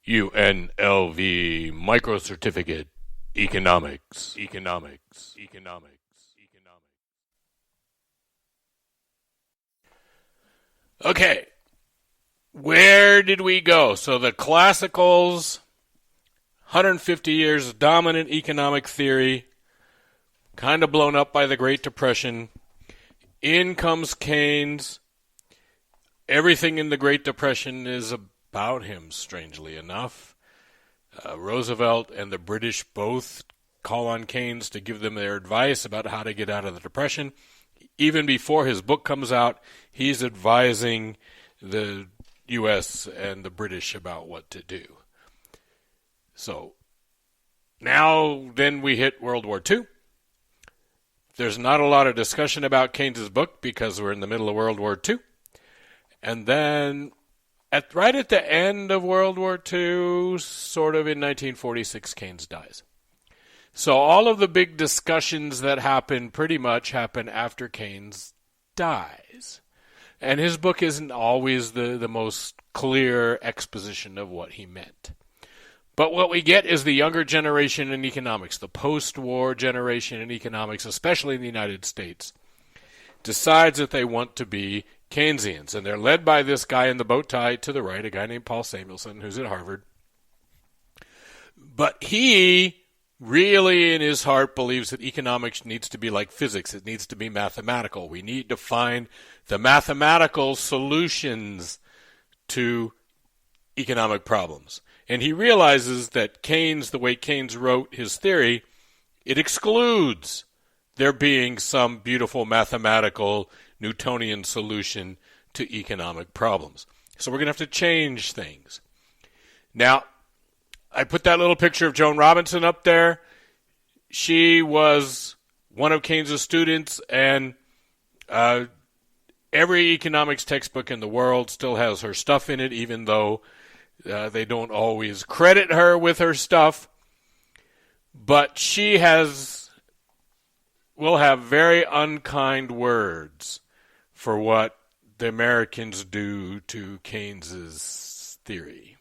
UNLV Microcertificate Economics. Okay, where did we go? So the classicals, 150 years of dominant economic theory, kind of blown up by the Great Depression. In comes Keynes. Everything in the Great Depression is about him, strangely enough. Roosevelt and the British both call on Keynes to give them their advice about how to get out of the Depression. Even before his book comes out, he's advising the U.S. and the British about what to do. So now then we hit World War II. There's not a lot of discussion about Keynes' book because we're in the middle of World War II. And then right at the end of World War II, sort of in 1946, Keynes dies. So all of the big discussions that happen pretty much happen after Keynes dies. And his book isn't always the most clear exposition of what he meant. But what we get is the younger generation in economics, the post-war generation in economics, especially in the United States, decides that they want to be Keynesians. And they're led by this guy in the bow tie to the right, a guy named Paul Samuelson, who's at Harvard. But he really in his heart believes that economics needs to be like physics. It needs to be mathematical. We need to find the mathematical solutions to economic problems. And he realizes that Keynes, the way Keynes wrote his theory, it excludes there being some beautiful mathematical Newtonian solution to economic problems. So we're going to have to change things. Now, I put that little picture of Joan Robinson up there. She was one of Keynes' students, and every economics textbook in the world still has her stuff in it, even though they don't always credit her with her stuff. But she will have very unkind words for what the Americans do to Keynes' theory.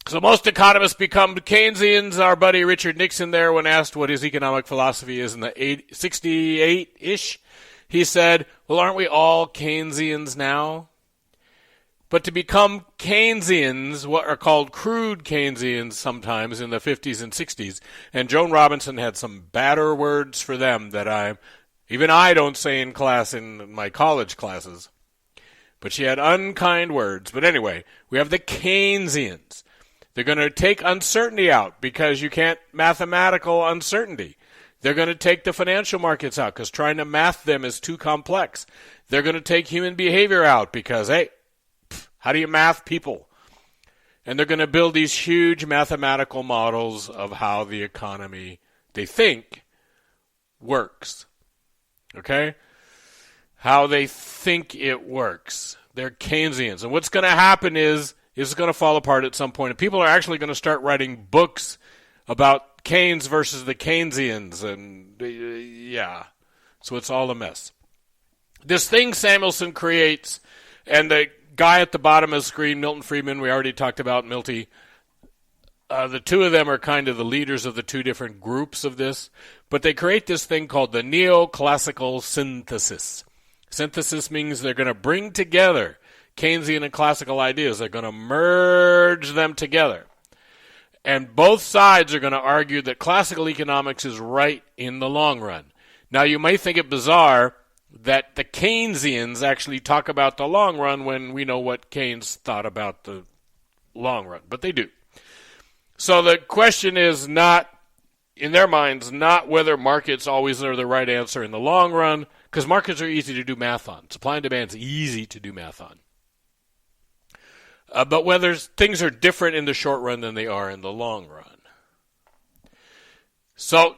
So most economists become Keynesians. Our buddy Richard Nixon there, when asked what his economic philosophy is in the 68-ish, he said, well, aren't we all Keynesians now? But to become Keynesians, what are called crude Keynesians sometimes in the 50s and 60s, and Joan Robinson had some badder words for them that even I don't say in class in my college classes. But she had unkind words. But anyway, we have the Keynesians. They're going to take uncertainty out because you can't mathematical uncertainty. They're going to take the financial markets out because trying to math them is too complex. They're going to take human behavior out because, hey, how do you math people? And they're going to build these huge mathematical models of how the economy, they think, works. Okay? How they think it works. They're Keynesians. And what's going to happen is it's going to fall apart at some point. And people are actually going to start writing books about Keynes versus the Keynesians. And, yeah. So it's all a mess. This thing Samuelson creates, and the guy at the bottom of the screen, Milton Friedman, we already talked about Milty. The two of them are kind of the leaders of the two different groups of this. But they create this thing called the neoclassical synthesis. Synthesis means they're going to bring together Keynesian and classical ideas. They're going to merge them together. And both sides are going to argue that classical economics is right in the long run. Now, you may think it bizarre that the Keynesians actually talk about the long run when we know what Keynes thought about the long run, but they do. So the question is not, in their minds, not whether markets always are the right answer in the long run, because markets are easy to do math on. Supply and demand is easy to do math on. But whether things are different in the short run than they are in the long run. So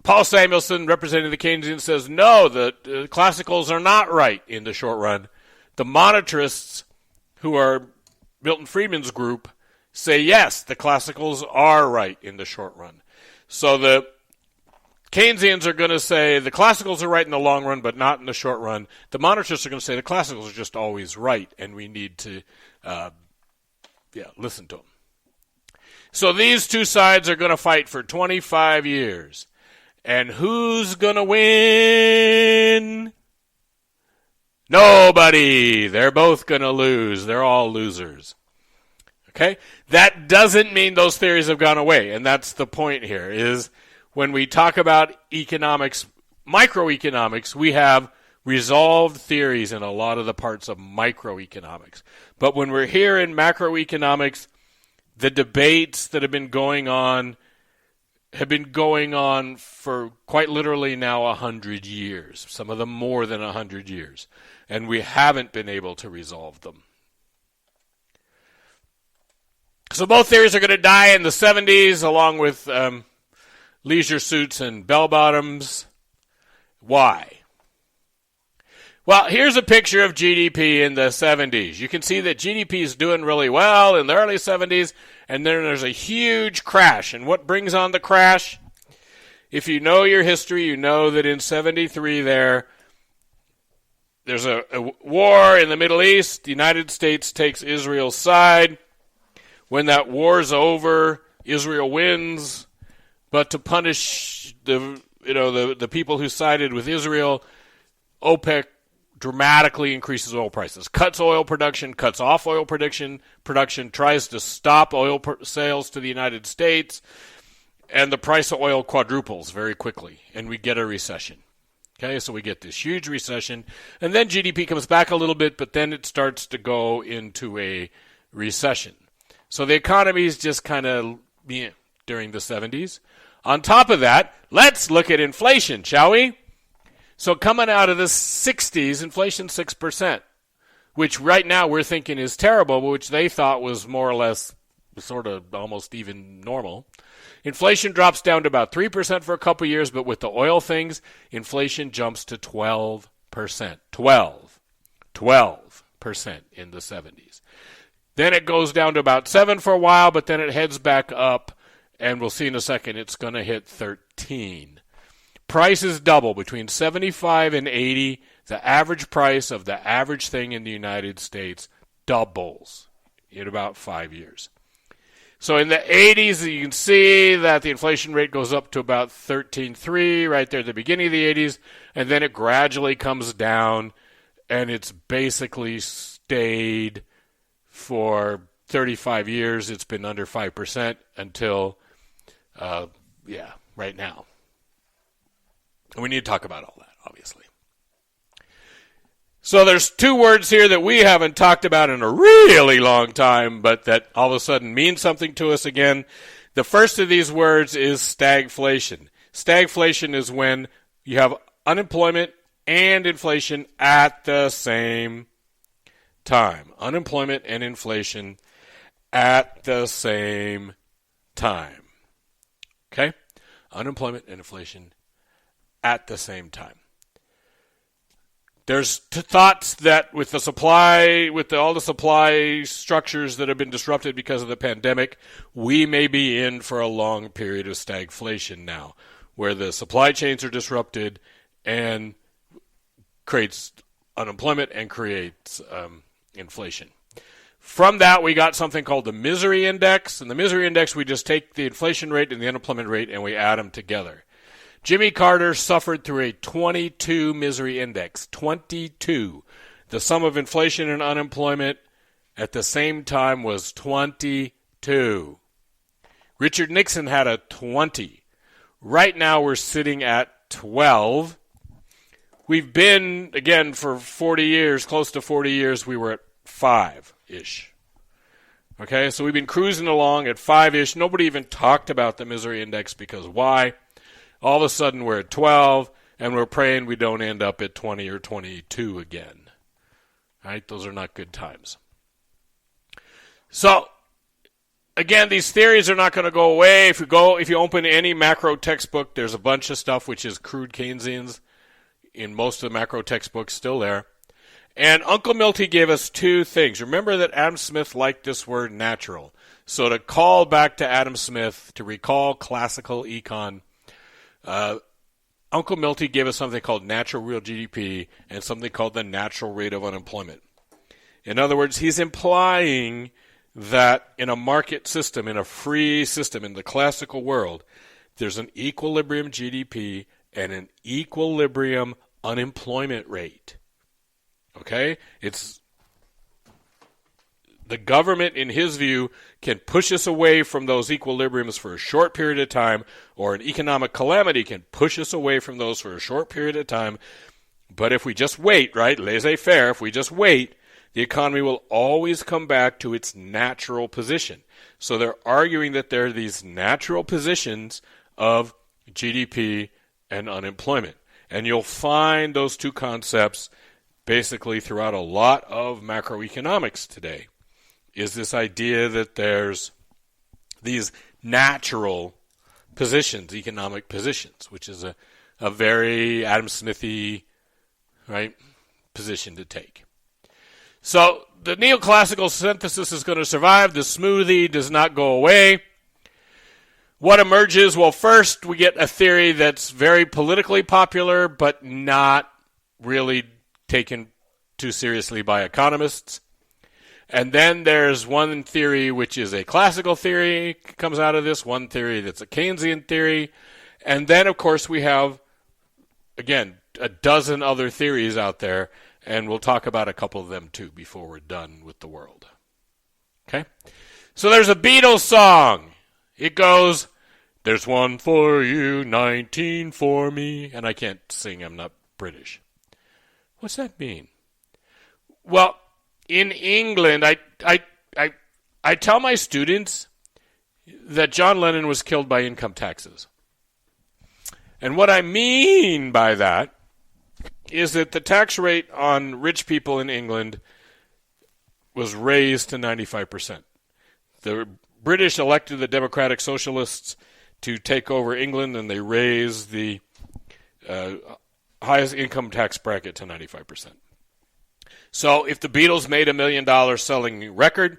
Paul Samuelson, representing the Keynesians, says, no, the classicals are not right in the short run. The monetarists, who are Milton Friedman's group, say, yes, the classicals are right in the short run. So the Keynesians are going to say the classicals are right in the long run, but not in the short run. The monetarists are going to say the classicals are just always right, and we need to listen to them. So these two sides are going to fight for 25 years. And who's going to win? Nobody. They're both going to lose. They're all losers. Okay? That doesn't mean those theories have gone away. And that's the point here, is when we talk about economics, microeconomics, we have resolved theories in a lot of the parts of microeconomics. But when we're here in macroeconomics, the debates that have been going on for quite literally now 100 years, some of them more than 100 years, and we haven't been able to resolve them. So both theories are going to die in the 70s, along with leisure suits and bell-bottoms. Why? Well, here's a picture of GDP in the 70s. You can see that GDP is doing really well in the early 70s, and then there's a huge crash. And what brings on the crash? If you know your history, you know that in 73 there's a war in the Middle East. The United States takes Israel's side. When that war's over, Israel wins. But to punish the people who sided with Israel, OPEC dramatically increases oil prices, cuts oil production, cuts off oil production, tries to stop oil sales to the United States, and the price of oil quadruples very quickly, and we get a recession. Okay, so we get this huge recession, and then GDP comes back a little bit, but then it starts to go into a recession. So the economy is just kind of during the 70s. On top of that, let's look at inflation, shall we? So coming out of the 60s, inflation 6%, which right now we're thinking is terrible, but which they thought was more or less sort of almost even normal. Inflation drops down to about 3% for a couple of years, but with the oil things, inflation jumps to 12%. 12% in the 70s. Then it goes down to about 7 for a while, but then it heads back up, and we'll see in a second it's going to hit 13. Prices double between 75 and 80. The average price of the average thing in the United States doubles in about 5 years. So in the 80s, you can see that the inflation rate goes up to about 13.3 right there at the beginning of the 80s, and then it gradually comes down, and it's basically stayed for 35 years. It's been under 5% until, right now. And we need to talk about all that, obviously. So there's two words here that we haven't talked about in a really long time, but that all of a sudden mean something to us again. The first of these words is stagflation. Stagflation is when you have unemployment and inflation at the same time. Unemployment and inflation at the same time. Okay? Unemployment and inflation at the same time. There's thoughts that with the supply, all the supply structures that have been disrupted because of the pandemic, we may be in for a long period of stagflation now, where the supply chains are disrupted and creates unemployment and creates inflation. From that, we got something called the misery index. And the misery index, we just take the inflation rate and the unemployment rate and we add them together. Jimmy Carter suffered through a 22 misery index. 22. The sum of inflation and unemployment at the same time was 22. Richard Nixon had a 20. Right now we're sitting at 12. We've been, again, for 40 years, close to 40 years, we were at 5-ish. Okay, so we've been cruising along at 5-ish. Nobody even talked about the misery index because why? All of a sudden we're at 12, and we're praying we don't end up at 20 or 22 again. Right? Those are not good times. So, again, these theories are not going to go away. If you open any macro textbook, there's a bunch of stuff which is crude Keynesians in most of the macro textbooks still there. And Uncle Milty gave us two things. Remember that Adam Smith liked this word natural. So to call back to Adam Smith, to recall classical econ, Uncle Milty gave us something called natural real GDP and something called the natural rate of unemployment. In other words, he's implying that in a market system, in a free system, in the classical world, there's an equilibrium GDP and an equilibrium unemployment rate. Okay? It's the government, in his view, can push us away from those equilibriums for a short period of time, or an economic calamity can push us away from those for a short period of time. But if we just wait, right, laissez-faire, if we just wait, the economy will always come back to its natural position. So they're arguing that there are these natural positions of GDP and unemployment. And you'll find those two concepts basically throughout a lot of macroeconomics today, is this idea that there's these natural positions, economic positions, which is a very Adam Smithy, right, position to take. So the neoclassical synthesis is going to survive. The smoothie does not go away. What emerges? Well, first we get a theory that's very politically popular, but not really taken too seriously by economists. And then there's one theory which is a classical theory, comes out of this, one theory that's a Keynesian theory. And then, of course, we have, again, a dozen other theories out there, and we'll talk about a couple of them too before we're done with the world. Okay? So there's a Beatles song. It goes, "There's one for you, 19 for me." And I can't sing, I'm not British. What's that mean? Well, in England, I tell my students that John Lennon was killed by income taxes. And what I mean by that is that the tax rate on rich people in England was raised to 95%. The British elected the Democratic Socialists to take over England, and they raised the highest income tax bracket to 95%. So if the Beatles made $1 million selling a record,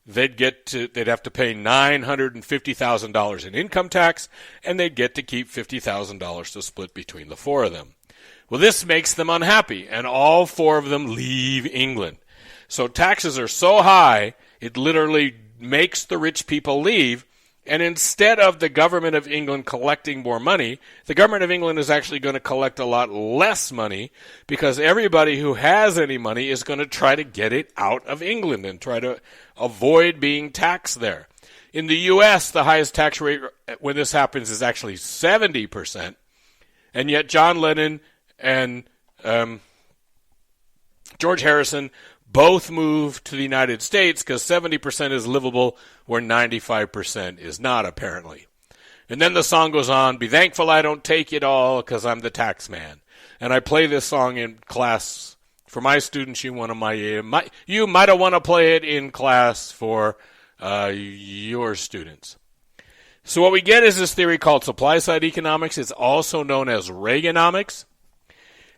they'd have to pay $950,000 in income tax, and they'd get to keep $50,000 to split between the four of them. Well, this makes them unhappy, and all four of them leave England. So taxes are so high, it literally makes the rich people leave, and instead of the government of England collecting more money, the government of England is actually going to collect a lot less money, because everybody who has any money is going to try to get it out of England and try to avoid being taxed there. In the U.S., the highest tax rate when this happens is actually 70%, and yet John Lennon and George Harrison both moved to the United States because 70% is livable where 95% is not, apparently. And then the song goes on, "Be thankful I don't take it all because I'm the tax man." And I play this song in class for my students. You might want to play it in class for your students. So what we get is this theory called supply-side economics. It's also known as Reaganomics.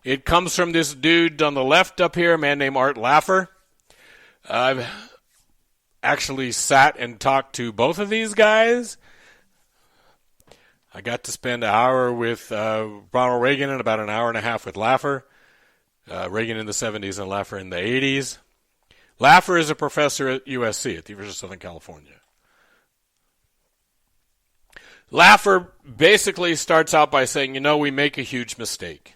It comes from this dude on the left up here, a man named Art Laffer. I've actually sat and talked to both of these guys. I got to spend an hour with Ronald Reagan and about an hour and a half with Laffer. Reagan in the 70s and Laffer in the 80s. Laffer is a professor at USC, at the University of Southern California. Laffer basically starts out by saying, we make a huge mistake.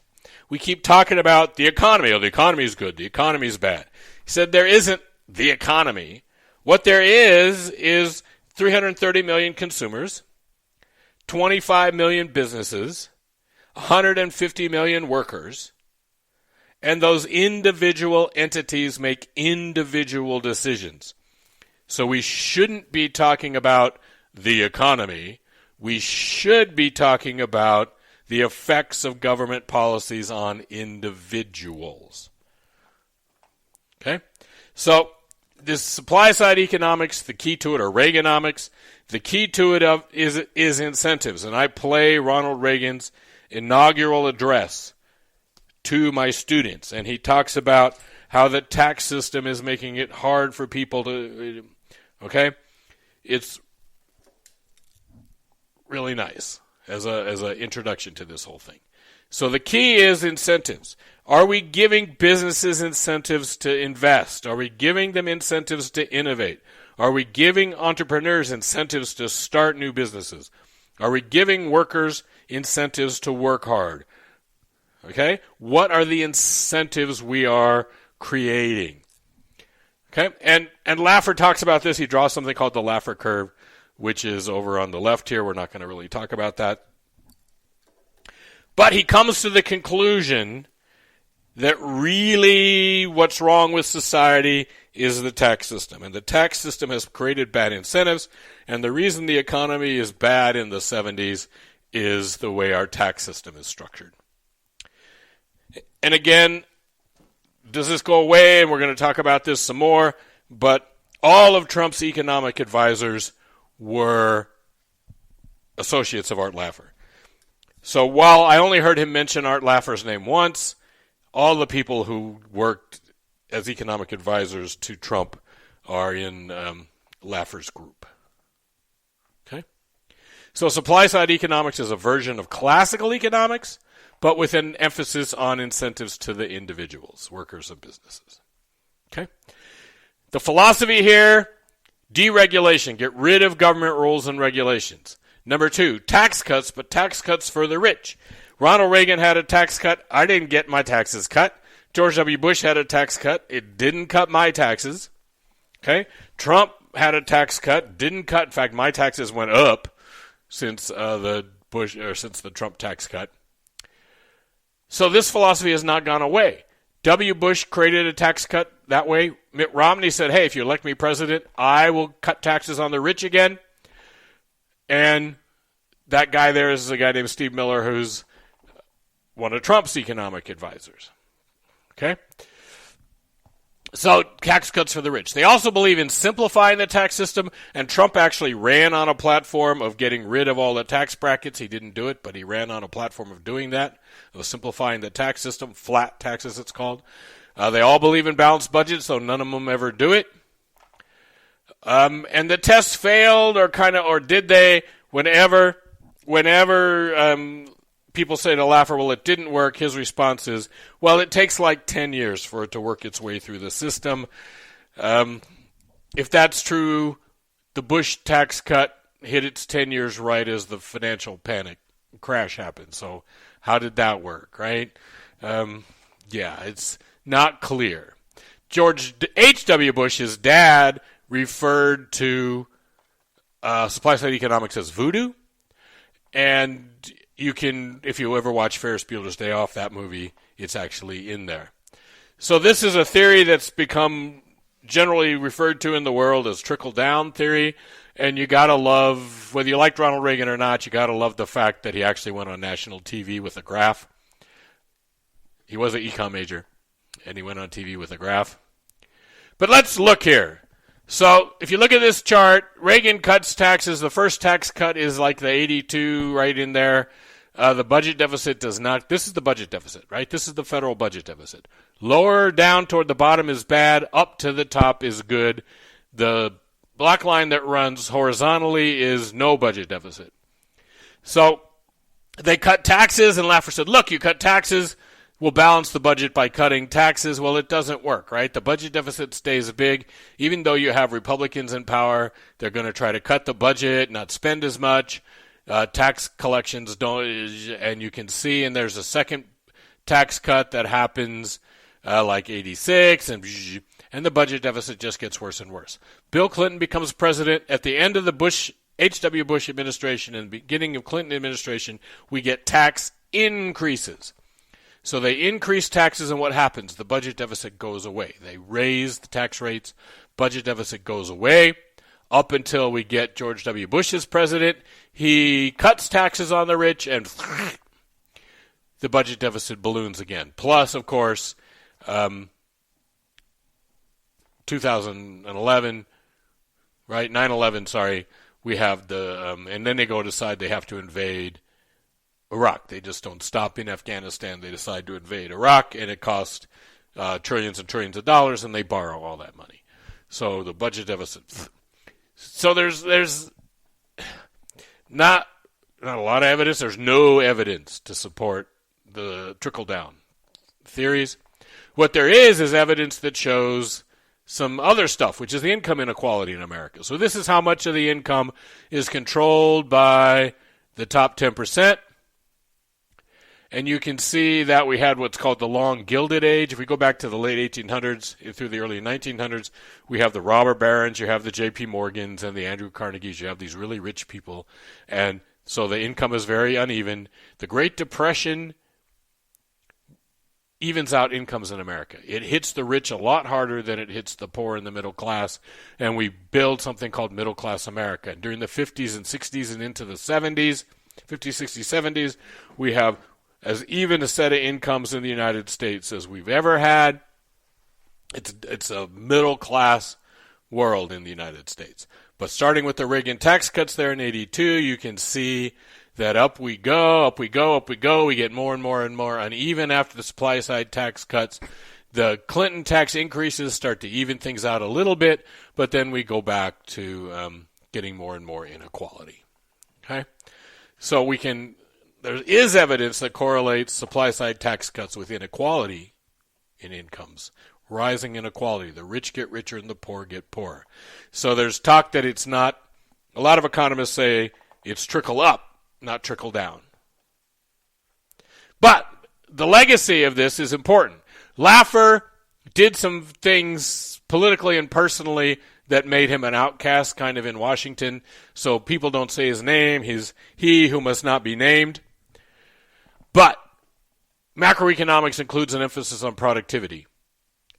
We keep talking about the economy. Oh, the economy is good. The economy is bad. He said there isn't the economy. What there is 330 million consumers, 25 million businesses, 150 million workers, and those individual entities make individual decisions. So we shouldn't be talking about the economy. We should be talking about the effects of government policies on individuals. Okay? So this supply-side economics, the key to it, or Reaganomics, the key to it is incentives. And I play Ronald Reagan's inaugural address to my students. And he talks about how the tax system is making it hard for people to, okay? It's really nice as an introduction to this whole thing. So the key is incentives. Are we giving businesses incentives to invest? Are we giving them incentives to innovate? Are we giving entrepreneurs incentives to start new businesses? Are we giving workers incentives to work hard? Okay? What are the incentives we are creating? Okay? And Laffer talks about this. He draws something called the Laffer curve, which is over on the left here. We're not going to really talk about that. But he comes to the conclusion that really what's wrong with society is the tax system. And the tax system has created bad incentives. And the reason the economy is bad in the 70s is the way our tax system is structured. And again, does this go away? And we're going to talk about this some more. But all of Trump's economic advisors were associates of Art Laffer. So while I only heard him mention Art Laffer's name once, all the people who worked as economic advisors to Trump are in Laffer's group. Okay? So supply-side economics is a version of classical economics, but with an emphasis on incentives to the individuals, workers, and businesses. Okay? The philosophy here, deregulation. Get rid of government rules and regulations. Number 2, tax cuts, but tax cuts for the rich. Ronald Reagan had a tax cut. I didn't get my taxes cut. George W. Bush had a tax cut. It didn't cut my taxes. Okay? Trump had a tax cut. Didn't cut. In fact, my taxes went up since the Trump tax cut. So this philosophy has not gone away. W. Bush created a tax cut that way. Mitt Romney said, hey, if you elect me president, I will cut taxes on the rich again. And that guy there is a guy named Steve Miller, who's one of Trump's economic advisors. Okay? So, tax cuts for the rich. They also believe in simplifying the tax system, and Trump actually ran on a platform of getting rid of all the tax brackets. He didn't do it, but he ran on a platform of doing that, of simplifying the tax system, flat taxes it's called. They all believe in balanced budgets, so none of them ever do it. And the tests failed, or did they? Whenever people say to Laffer, well, it didn't work, his response is, well, it takes like 10 years for it to work its way through the system. If that's true, the Bush tax cut hit its 10 years right as the financial panic crash happened. So how did that work, right? It's not clear. George H.W. Bush, his dad, referred to supply-side economics as voodoo. And you can, if you ever watch Ferris Bueller's Day Off, that movie, it's actually in there. So this is a theory that's become generally referred to in the world as trickle-down theory. And you got to love, whether you liked Ronald Reagan or not, you got to love the fact that he actually went on national TV with a graph. He was an econ major, and he went on TV with a graph. But let's look here. So if you look at this chart, Reagan cuts taxes. The first tax cut is like the 82 right in there. The budget deficit does not. This is the budget deficit, right? This is the federal budget deficit. Lower down toward the bottom is bad. Up to the top is good. The black line that runs horizontally is no budget deficit. So they cut taxes, and Laffer said, look, you cut taxes, we'll balance the budget by cutting taxes. Well, it doesn't work, right? The budget deficit stays big. Even though you have Republicans in power, they're going to try to cut the budget, not spend as much. Tax collections don't, and you can see, and there's a second tax cut that happens like 86, and the budget deficit just gets worse and worse. Bill Clinton becomes president. At the end of the H.W. Bush administration and beginning of Clinton administration, we get tax increases. So they increase taxes, and what happens? The budget deficit goes away. They raise the tax rates. Budget deficit goes away up until we get George W. Bush as president. He cuts taxes on the rich, and the budget deficit balloons again. Plus, of course, 2011, right? 9/11, sorry. We have the, and then they go decide they have to invade Iraq. They just don't stop in Afghanistan. They decide to invade Iraq, and it costs trillions and trillions of dollars, and they borrow all that money. So the budget deficit. So there's not a lot of evidence. There's no evidence to support the trickle-down theories. What there is evidence that shows some other stuff, which is the income inequality in America. So this is how much of the income is controlled by the top 10%. And you can see that we had what's called the long Gilded Age. If we go back to the late 1800s through the early 1900s, we have the robber barons, you have the J.P. Morgans and the Andrew Carnegies. You have these really rich people. And so the income is very uneven. The Great Depression evens out incomes in America. It hits the rich a lot harder than it hits the poor and the middle class, and we build something called middle class America. During the 50s and 60s and into the 70s, 50s, 60s, 70s, we have as even a set of incomes in the United States as we've ever had. It's a middle class world in the United States. But starting with the Reagan tax cuts there in 82, you can see that up we go, up we go, up we go. We get more and more and more uneven after the supply side tax cuts. The Clinton tax increases start to even things out a little bit, but then we go back to getting more and more inequality. Okay, so there is evidence that correlates supply side tax cuts with inequality in incomes, rising inequality. The rich get richer and the poor get poorer. So there's talk that it's not. A lot of economists say it's trickle up, not trickle down. But the legacy of this is important. Laffer did some things politically and personally that made him an outcast kind of in Washington, so people don't say his name. He's he who must not be named. But macroeconomics includes an emphasis on productivity,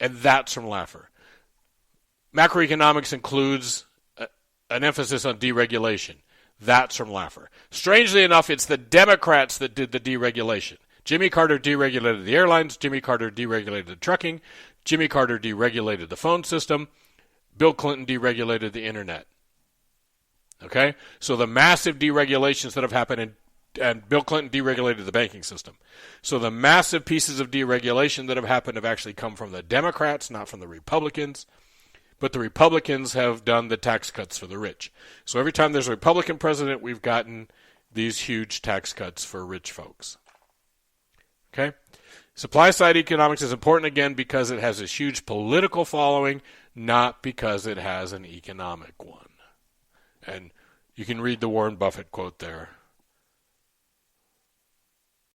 and that's from Laffer. Macroeconomics includes an emphasis on deregulation. That's from Laffer. Strangely enough, it's the Democrats that did the deregulation. Jimmy Carter deregulated the airlines. Jimmy Carter deregulated the trucking. Jimmy Carter deregulated the phone system. Bill Clinton deregulated the internet. Okay? So the massive deregulations that have happened, and Bill Clinton deregulated the banking system. So the massive pieces of deregulation that have happened have actually come from the Democrats, not from the Republicans. But the Republicans have done the tax cuts for the rich. So every time there's a Republican president, we've gotten these huge tax cuts for rich folks. Okay? Supply side economics is important again because it has a huge political following, not because it has an economic one. And you can read the Warren Buffett quote there